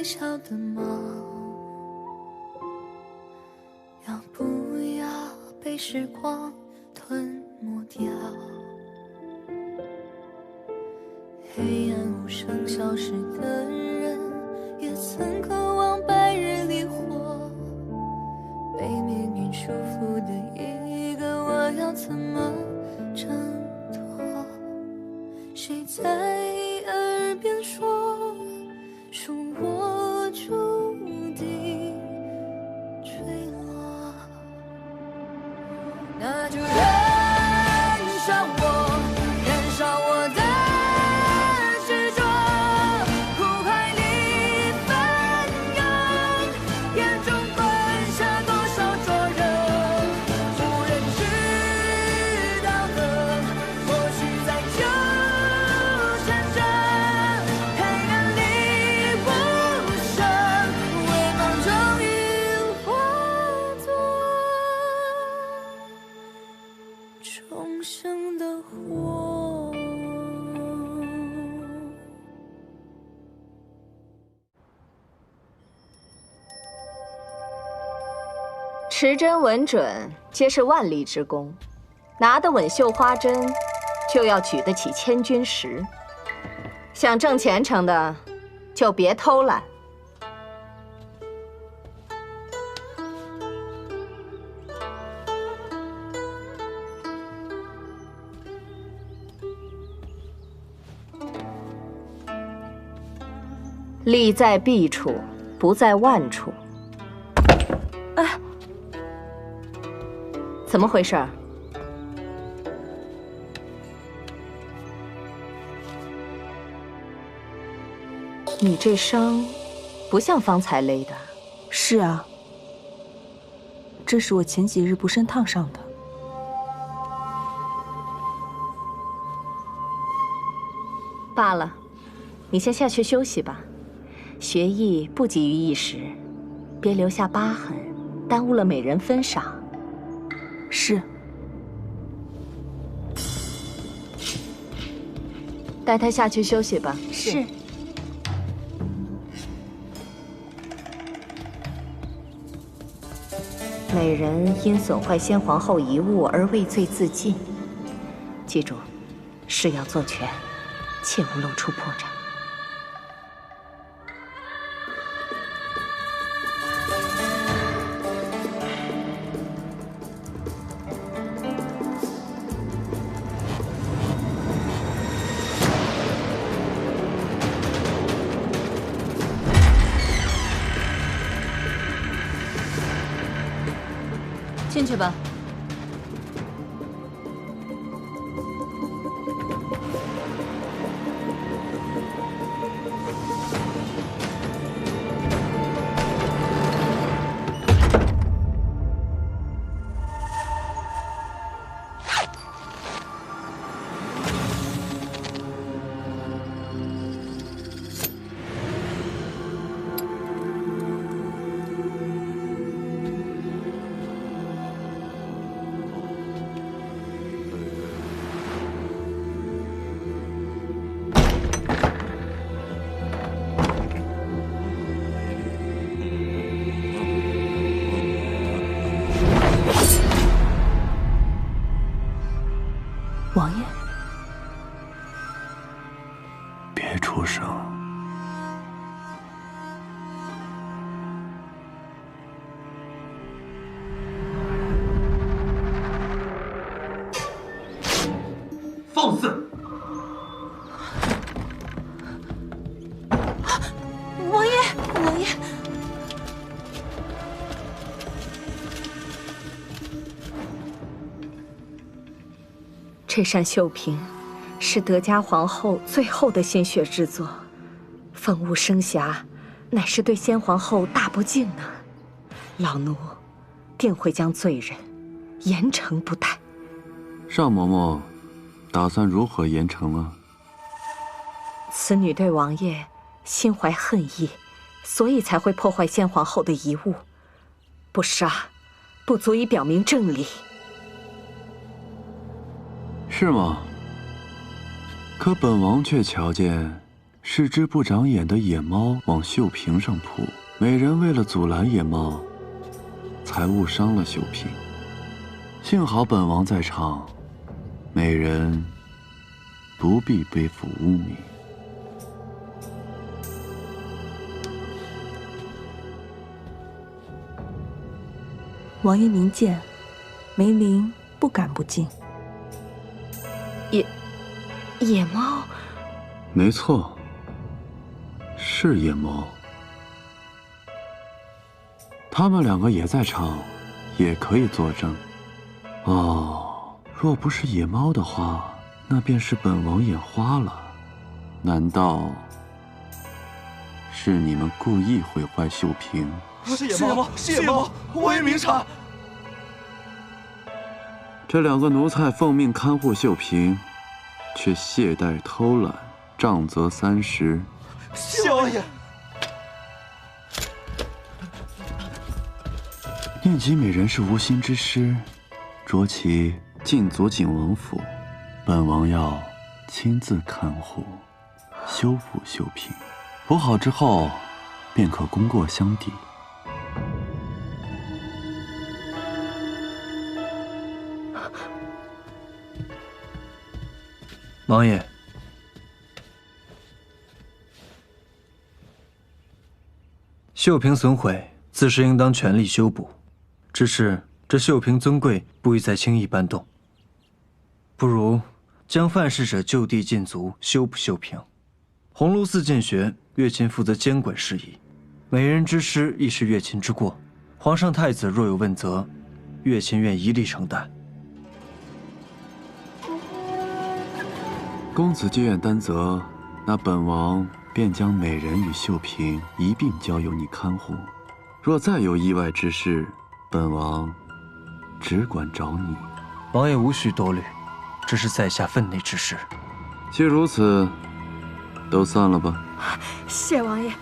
小的吗？要不要被时光吞没掉？黑暗无声消失的人，也曾渴望白日里活。被命运束缚的一个我，要怎么挣脱？谁在耳边说我注定坠落？那就燃烧我，燃烧我的执着，苦海里翻涌，眼中灌下多少灼热，无人知道的，或许在纠缠着，黑暗里无声，微光终于化作重生的火。持针稳准，皆是万力之功。拿得稳绣花针，就要举得起千钧石。想挣前程的，就别偷懒。利在弊处，不在万处。哎，怎么回事？你这伤不像方才勒的。是啊，这是我前几日不慎烫上的。罢了，你先下去休息吧。学艺不急于一时，别留下疤痕，耽误了美人分赏。是。带他下去休息吧。是。美人因损坏先皇后遗物而畏罪自尽，记住，事要做全，切勿露出破绽。进去吧。王爷，别出声。放肆！王爷，王爷。这扇绣屏是德嘉皇后最后的心血之作，风物生瑕，乃是对先皇后大不敬呢。老奴定会将罪人严惩不贷。尚嬷嬷打算如何严惩啊？此女对王爷心怀恨意，所以才会破坏先皇后的遗物。不杀，不足以表明正理。是吗？可本王却瞧见是只不长眼的野猫往秀萍上扑，美人为了阻拦野猫，才误伤了秀萍。幸好本王在场，美人不必背负污名。王爷明鉴，梅林不敢不敬。野猫，没错，是野猫。他们两个也在场，也可以作证。哦，若不是野猫的话，那便是本王眼花了。难道是你们故意毁坏秀萍？是野猫，是野猫，我也明察。这两个奴才奉命看护秀萍，却懈怠偷懒，杖责30。谢王爷。念及美人是无心之失，着其进左景王府，本王要亲自看护，修复秀萍。补好之后，便可功过相抵。王爷，秀萍损毁，自是应当全力修补。只是这秀萍尊贵，不宜再轻易搬动。不如将犯事者就地禁足，修补秀萍。鸿胪寺剑学，乐琴负责监管事宜，美人之失亦是乐琴之过。皇上太子若有问责，乐琴愿一力承担。公子既愿担责，那本王便将美人与秀萍一并交由你看护。若再有意外之事，本王只管找你。王爷无需多虑，这是在下分内之事。既如此，都散了吧。谢王爷。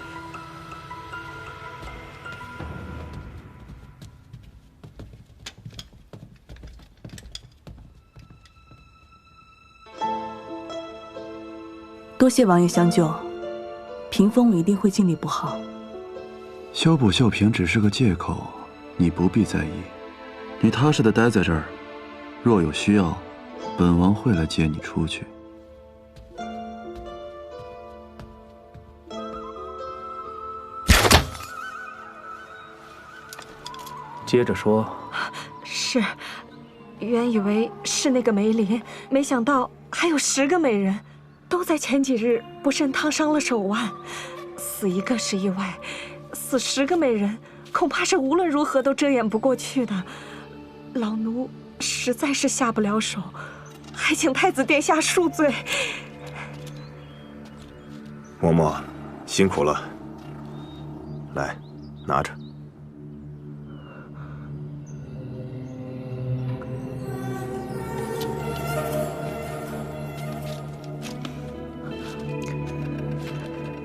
多谢王爷相救，屏风我一定会尽力补好。修补秀萍只是个借口，你不必在意。你踏实的待在这儿，若有需要，本王会来接你出去。接着说。是，原以为是那个梅林，没想到还有10个美人。都在前几日不慎烫伤了手腕，死一个是意外，死10个美人，恐怕是无论如何都遮掩不过去的。老奴实在是下不了手，还请太子殿下恕罪。嬷嬷，辛苦了。来，拿着。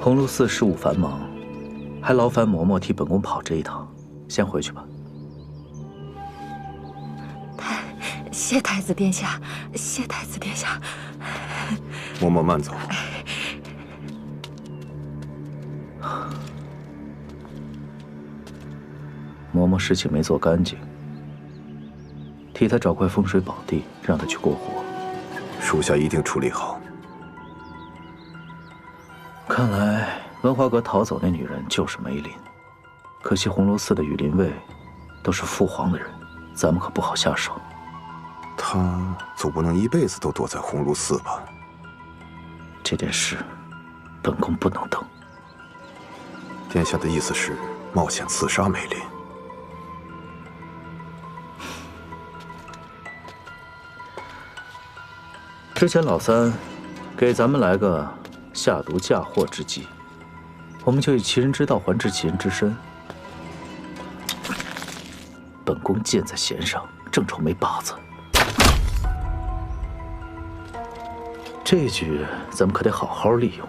鸿胪寺事务繁忙，还劳烦嬷嬷替本宫跑这一趟。先回去吧。谢太子殿下，谢太子殿下。嬷嬷慢走。嬷嬷事情没做干净，替她找块风水宝地，让她去过活。属下一定处理好。看来文华阁逃走那女人就是梅林，可惜鸿胪寺的羽林卫都是父皇的人，咱们可不好下手。她总不能一辈子都躲在鸿胪寺吧？这件事，本宫不能等。殿下的意思是冒险刺杀梅林？之前老三给咱们来个下毒嫁祸之计，我们就以其人之道还治其人之身。本宫箭在弦上，正愁没靶子。这一局咱们可得好好利用。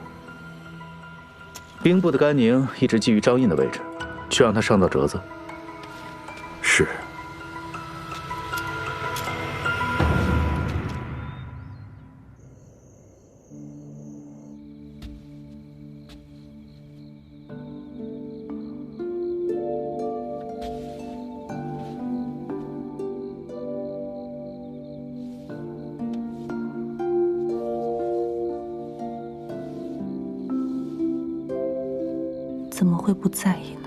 兵部的甘宁一直觊觎张印的位置，去让他上到折子。是。怎么会不在意呢？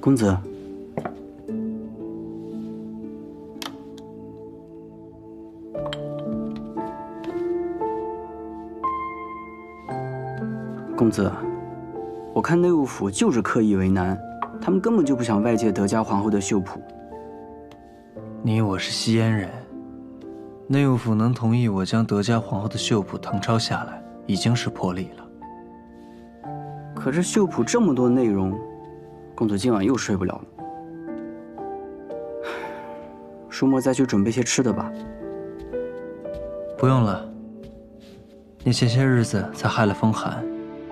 公子，公子，我看内务府就是刻意为难，他们根本就不想外界德家皇后的绣谱。你我是西燕人，内务府能同意我将德家皇后的绣谱誊抄下来，已经是破例了。可是绣谱这么多内容，公子今晚又睡不了了。舒沫再去准备些吃的吧。不用了，你前些日子才害了风寒，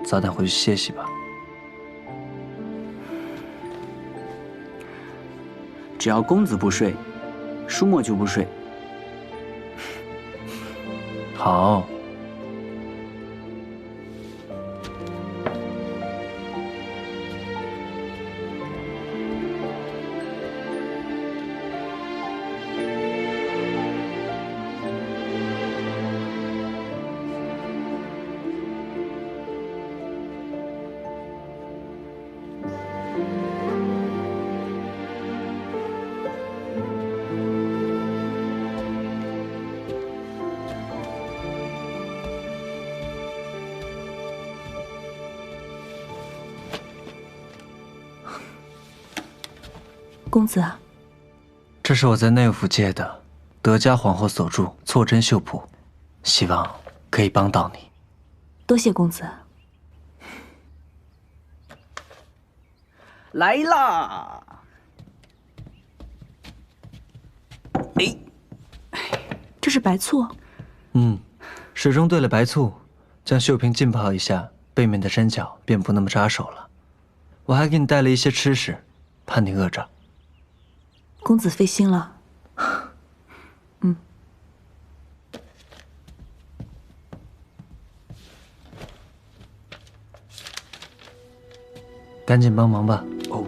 早点回去歇息吧。只要公子不睡，舒沫就不睡。好。公子啊，这是我在内务府借的德家皇后所著错针绣谱，希望可以帮到你。多谢公子。来啦！哎，这是白醋。水中兑了白醋，将绣瓶浸泡一下，背面的针脚便不那么扎手了。我还给你带了一些吃食，怕你饿着。公子费心了。赶紧帮忙吧。哦。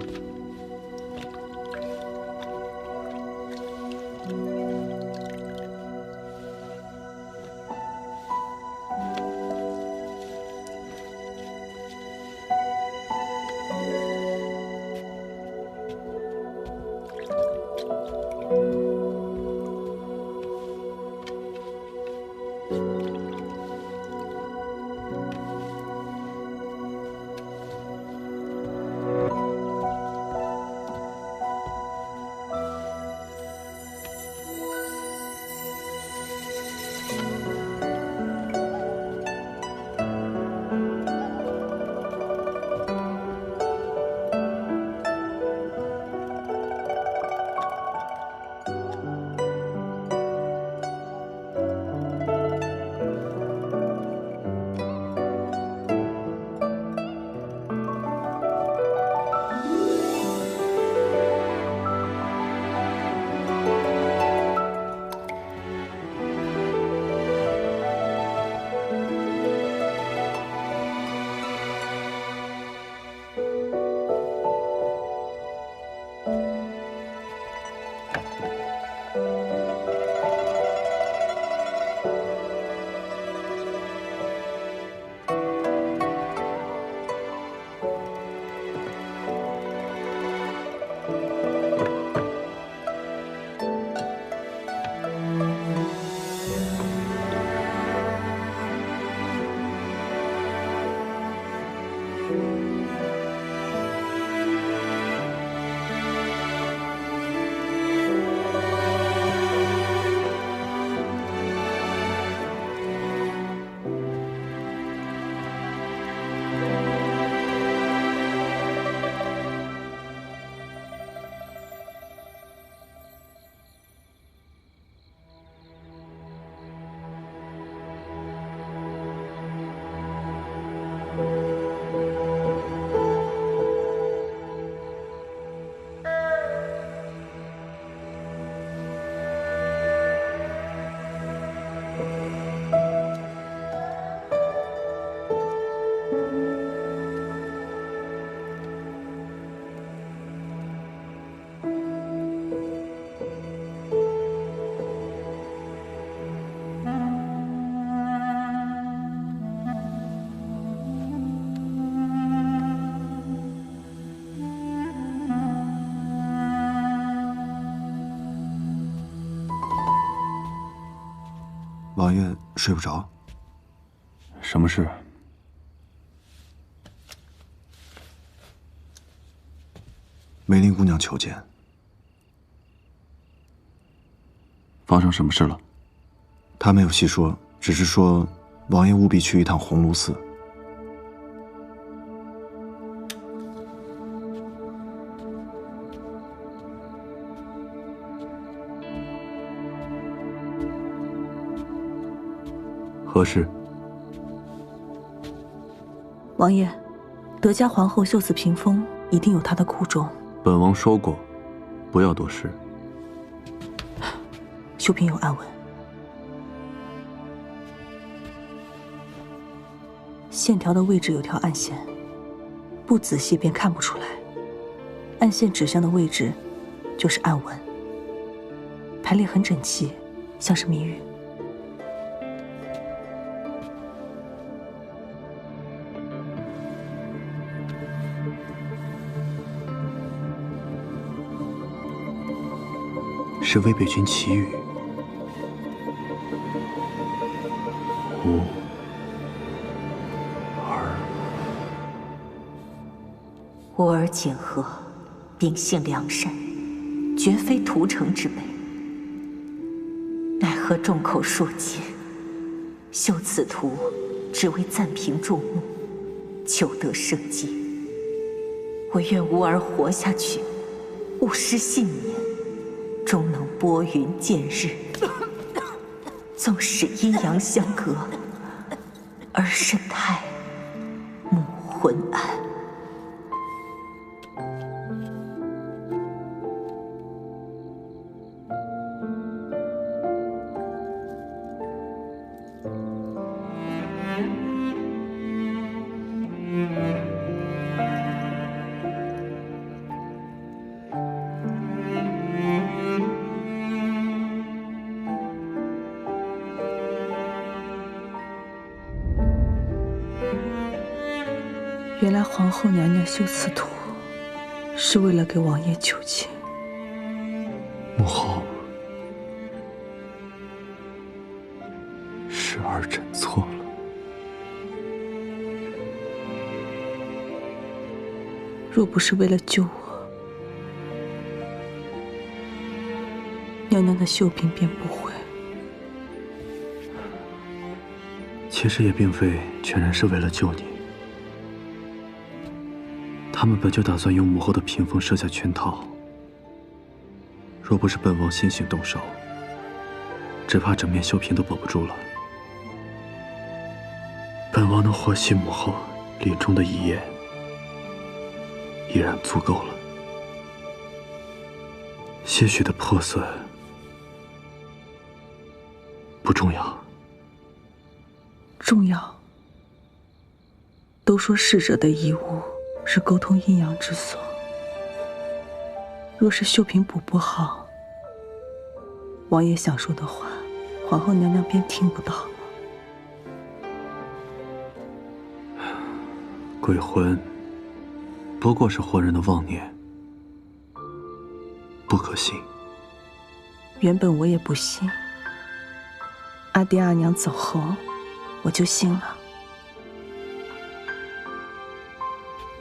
王爷睡不着？什么事？梅林姑娘求见。发生什么事了？她没有细说，只是说王爷务必去一趟鸿胪寺。何事？王爷，德家皇后秀此屏风一定有她的苦衷。本王说过，不要多事。秀嫔有暗纹，线条的位置有条暗线，不仔细便看不出来。暗线指向的位置就是暗纹，排列很整齐，像是谜语。是魏北军奇语。无儿，吾儿简和，秉性良善，绝非屠城之辈。奈何众口铄金，修此图，只为暂平众目，求得生机。我愿吾儿活下去，勿失信念，终能拨云见日。纵使阴阳相隔，儿身泰，母魂安。原来皇后娘娘修此图，是为了给王爷求情。母后，是儿臣错了。若不是为了救我，娘娘的秀嫔便不会。其实也并非全然是为了救你。他们本就打算用母后的屏风设下圈套，若不是本王先行动手，只怕整面秀嫔都保不住了。本王能活惜母后临终的遗言，已然足够了。些许的破损不重要。重要。都说逝者的遗物是沟通阴阳之所。若是秀嫔补不好，王爷想说的话，皇后娘娘便听不到了。鬼魂不过是活人的妄念，不可信。原本我也不信，阿爹阿娘走后，我就信了。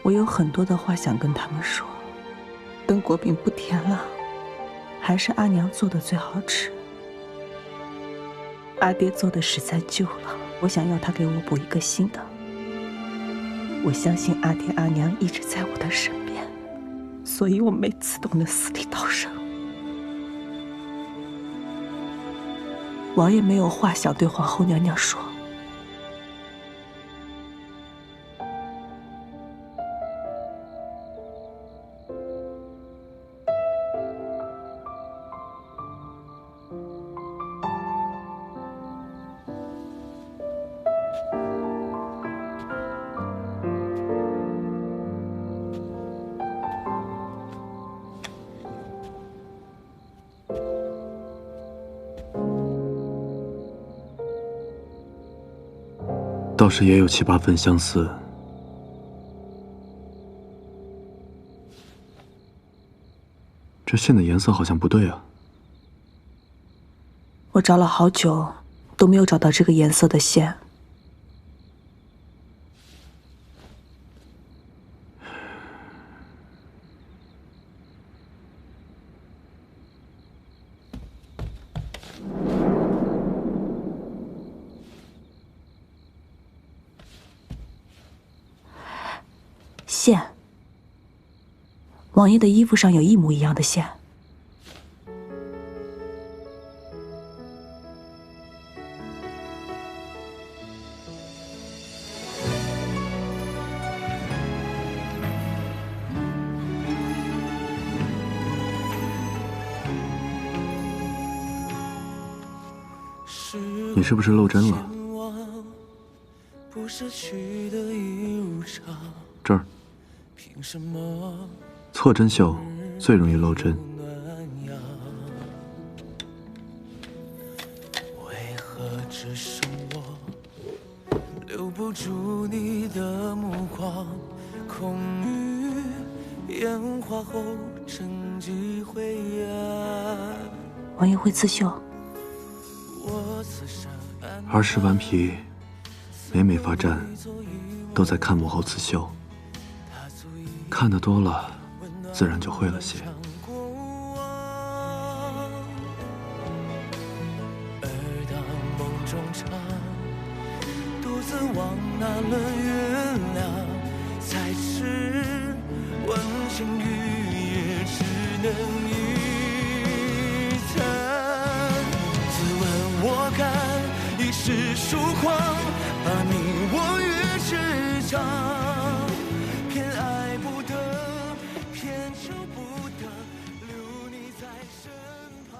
我有很多的话想跟他们说，等果饼不甜了，还是阿娘做的最好吃。阿爹做的实在旧了，我想要他给我补一个新的。我相信阿爹阿娘一直在我的身边，所以我每次都能死里逃生。王爷没有话想对皇后娘娘说。倒是也有7、8分相似。这线的颜色好像不对啊。我找了好久，都没有找到这个颜色的线。线，王爷的衣服上有一模一样的线。你是不是漏针了？这儿，错针绣最容易漏针。为何只剩我留不住你的目光？空余烟花后沉寂灰暗。王爷会刺绣。儿时顽皮，每每发站，都在看母后刺绣。看得多了，自然就会了些。而当梦中唱，独自往那轮月亮，才知温馨雨也只能一叹。自问我敢一世疏狂，把你我越执掌，偏爱不得，偏求不得，留你在身旁。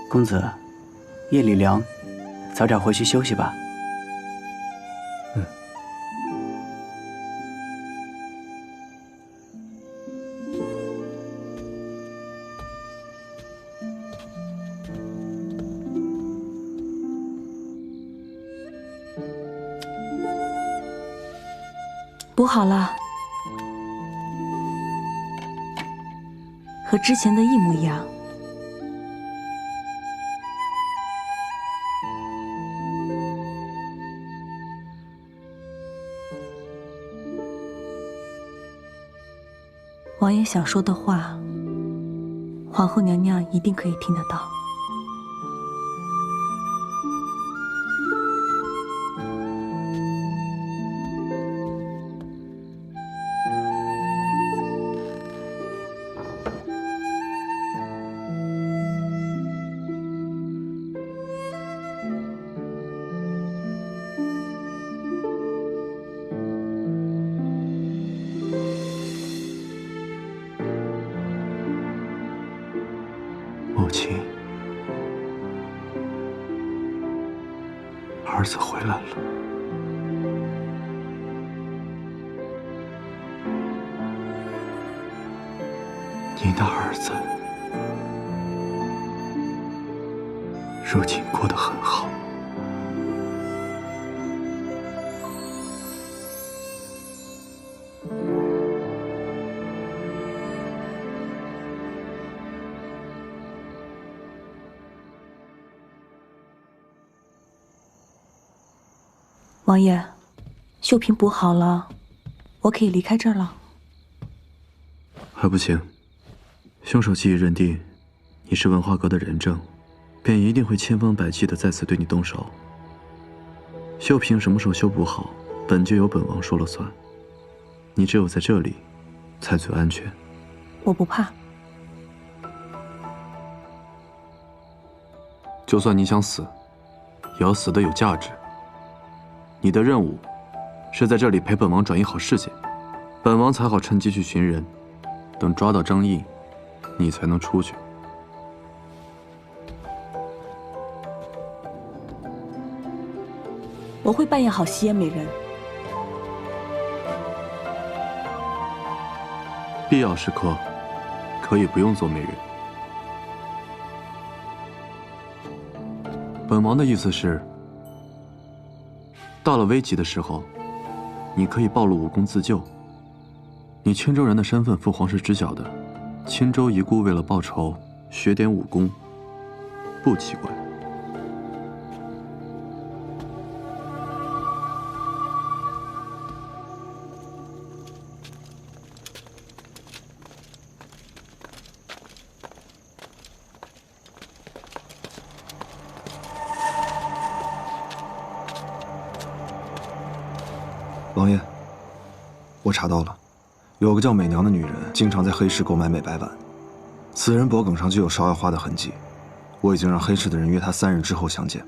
公子，夜里凉，早点回去休息吧。补好了，和之前的一模一样。王爷想说的话，皇后娘娘一定可以听得到。母亲，儿子回来了。您的儿子如今过得很好。王爷，绣屏补好了，我可以离开这儿了。还不行，凶手既已认定你是文化阁的人证，便一定会千方百计的再次对你动手。绣屏什么时候修补好，本就由本王说了算。你只有在这里，才最安全。我不怕。就算你想死，也要死得有价值。你的任务是在这里陪本王转移好视线，本王才好趁机去寻人，等抓到张印，你才能出去。我会扮演好西烟美人。必要时刻，可以不用做美人。本王的意思是，到了危急的时候，你可以暴露武功自救。你青州人的身份父皇是知晓的，青州遗孤为了报仇，学点武功，不奇怪。王爷，我查到了，有个叫美娘的女人，经常在黑市购买美白碗，此人脖颈上就有芍药花的痕迹。我已经让黑市的人约她3日之后相见。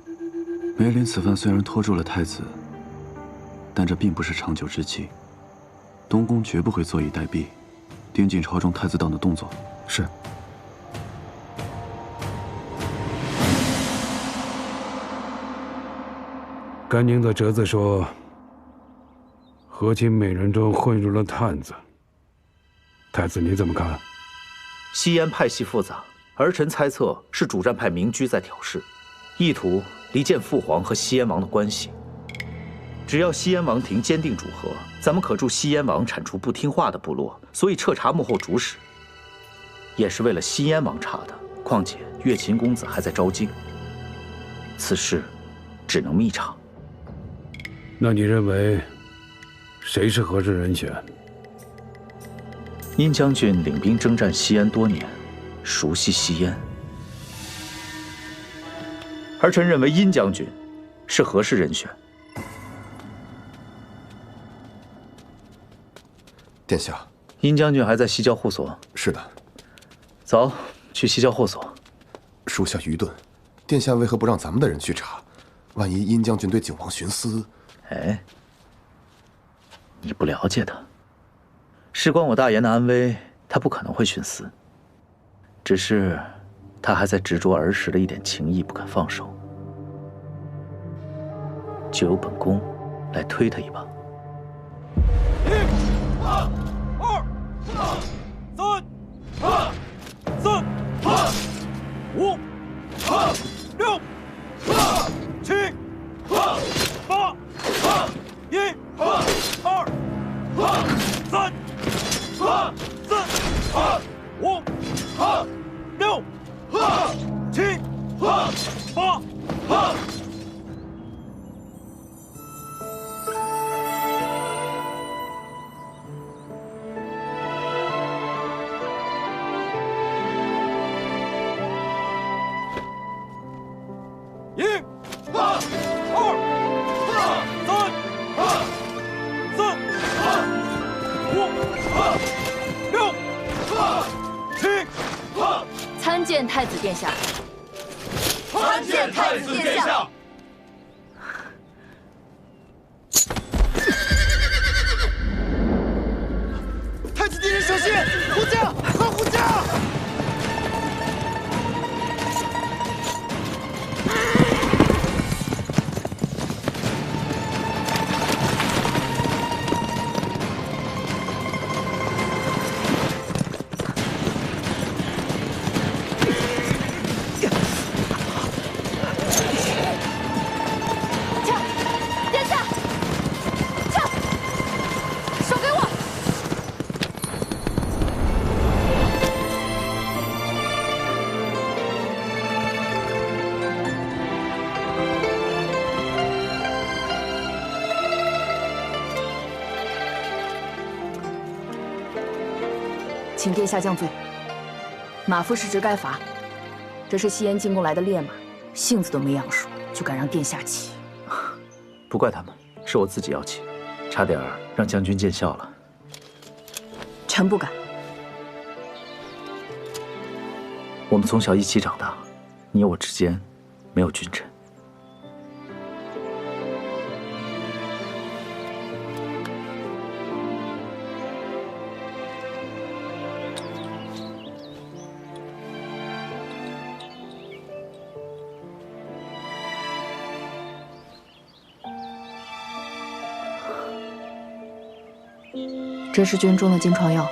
梅林此番虽然拖住了太子，但这并不是长久之计。东宫绝不会坐以待毙，盯紧朝中太子党的动作。是。甘宁的折子说，和亲美人中混入了探子。太子你怎么看？西燕派系复杂，儿臣猜测是主战派明居在挑事，意图离间父皇和西燕王的关系。只要西燕王庭坚定主和，咱们可助西燕王铲除不听话的部落。所以彻查幕后主使，也是为了西燕王查的。况且月琴公子还在招京，此事只能密查。那你认为谁是合适人选？殷将军领兵征战西安多年，熟悉西燕。儿臣认为殷将军是合适人选。殿下，殷将军还在西郊护所。是的。走，去西郊护所。属下愚钝，殿下为何不让咱们的人去查？万一殷将军对景王徇私……哎，你不了解他，事关我大言的安危，他不可能会徇私。只是他还在执着儿时的一点情谊不肯放手，就由本宫来推他一把。1、2、3、4、5、6、7、8、1、2、3、4、5、6、7、8。1、2、3、4、5、6、7。参见太子殿下。参见太子殿下。太子敌人小心！护驾！快护驾！请殿下降罪。马夫是直该罚，这是西燕进贡来的烈马，性子都没养熟，就敢让殿下骑。不怪他们，是我自己要骑，差点让将军见笑了。臣不敢。我们从小一起长大，你我之间没有君臣。这是军中的金疮药。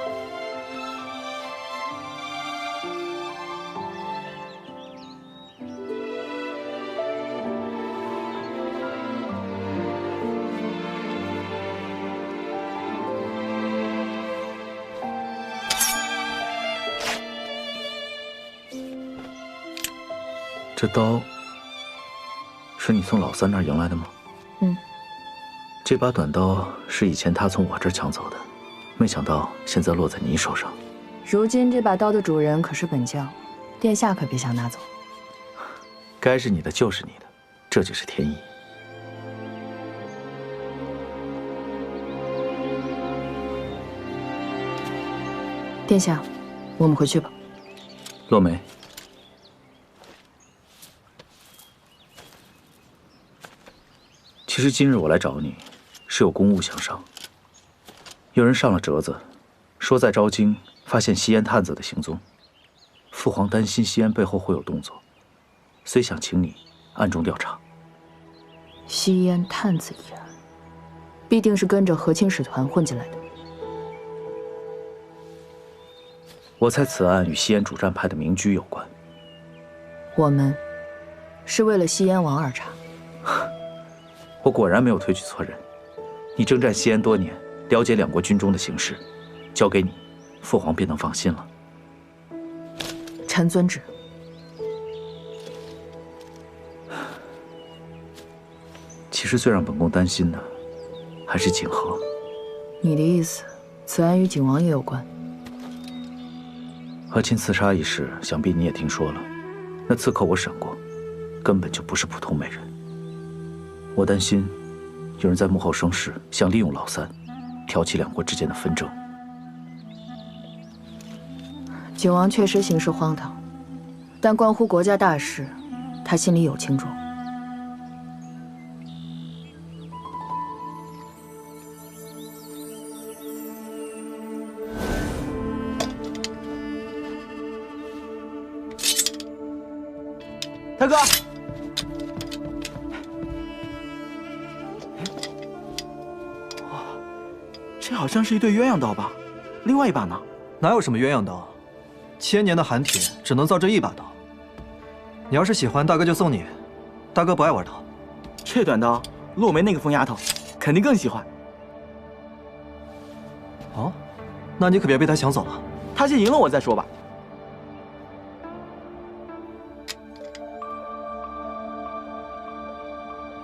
这刀是你从老三那儿赢来的吗？嗯。这把短刀是以前他从我这儿抢走的，没想到现在落在你手上。如今这把刀的主人可是本将，殿下可别想拿走。该是你的就是你的，这就是天意。殿下，我们回去吧。落梅。其实今日我来找你，是有公务相商。有人上了折子，说在昭京发现吸烟探子的行踪。父皇担心吸烟背后会有动作，所以想请你暗中调查。吸烟探子一案，必定是跟着和亲使团混进来的。我猜此案与吸烟主战派的明居有关。我们是为了吸烟王而查。我果然没有推举错人。你征战西安多年，了解两国军中的形势，交给你，父皇便能放心了。臣遵旨。其实最让本宫担心的，还是景和。你的意思，此案与景王也有关？和亲刺杀一事，想必你也听说了。那刺客我审过，根本就不是普通美人。我担心有人在幕后生事，想利用老三，挑起两国之间的纷争。景王确实行事荒唐，但关乎国家大事，他心里有轻重。大哥，这好像是一对鸳鸯刀吧？另外一把呢？哪有什么鸳鸯刀？千年的寒铁只能造这一把刀。你要是喜欢，大哥就送你。大哥不爱玩刀。这短刀，落梅那个疯丫头肯定更喜欢。哦，那你可别被他抢走了。他先赢了我再说吧。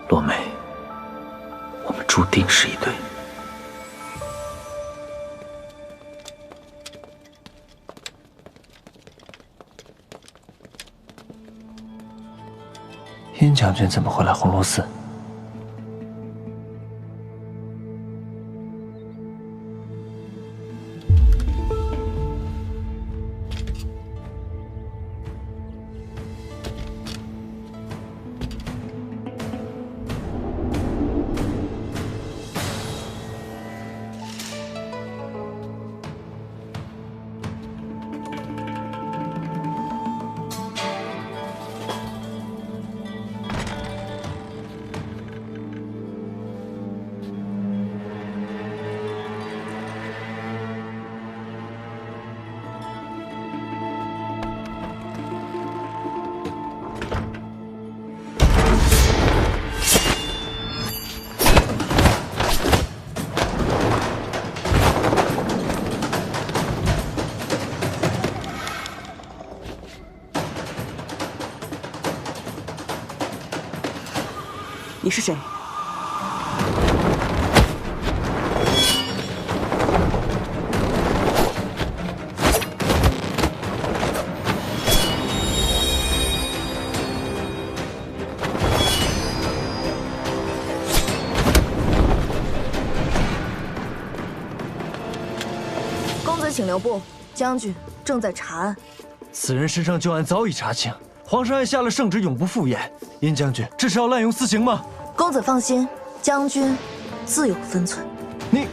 落梅，我们注定是一对。殷将军怎么会来红螺寺？你是谁？公子请留步，将军正在查案。此人身上旧案早已查清，皇上还下了圣旨，永不复演。殷将军，这是要滥用私刑吗？公子放心，将军自有分寸。你，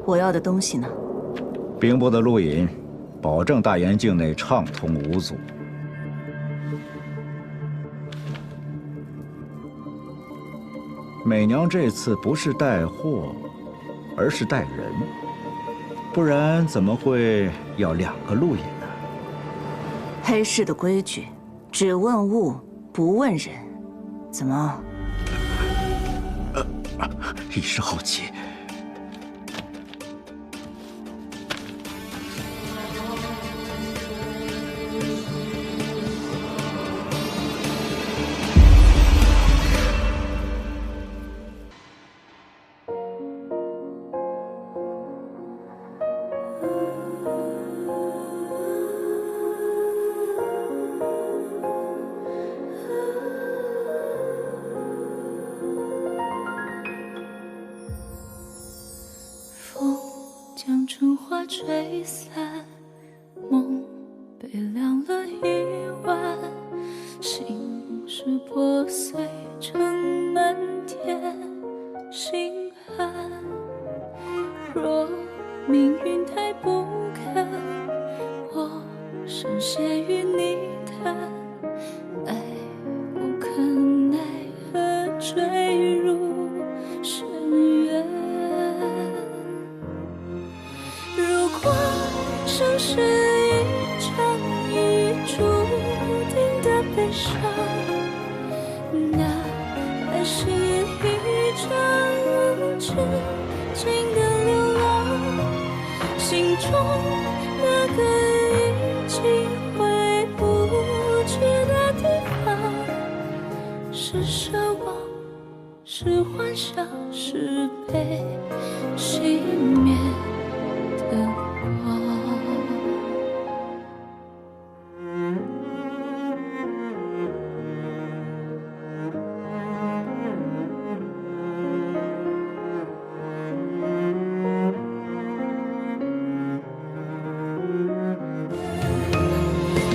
我要的东西呢？兵部的录引，保证大研境内畅通无阻。美娘这次不是带货，而是带人，不然怎么会要2个路引呢？黑市的规矩，只问物不问人，怎么？一时好奇。将春花吹散，梦被凉了一晚，心事破碎成漫天星汉。若命运太不堪，我深陷于泥潭，爱无可奈何坠入深渊。如果生是一场已注定的悲伤，那爱是一场无止境的流浪。心中那个已经回不去的地方，是奢望，是幻想，是被熄灭的光。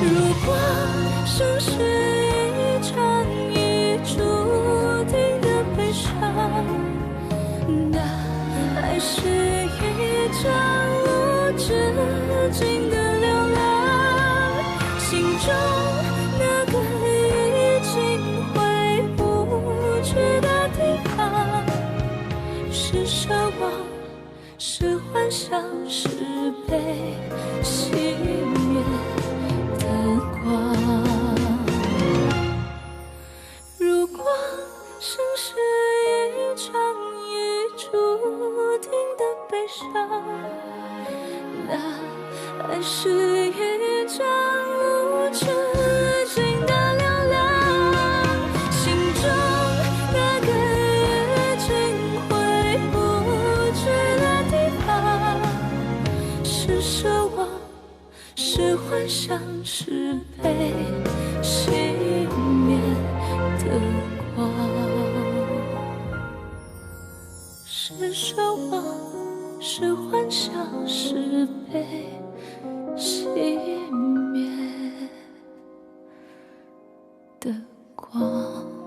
如果生是一场已注定的悲伤，那爱是一场无止境的流浪。心中那个已经回不去的地方，是奢望，是幻想，是被熄灭的光。如果生是一场已注定的悲伤，那爱是一场无止境的流浪。心中那个已经回不去的地方，是奢望，是幻想，是被熄灭的光。是奢望，是幻想，是被熄灭的光。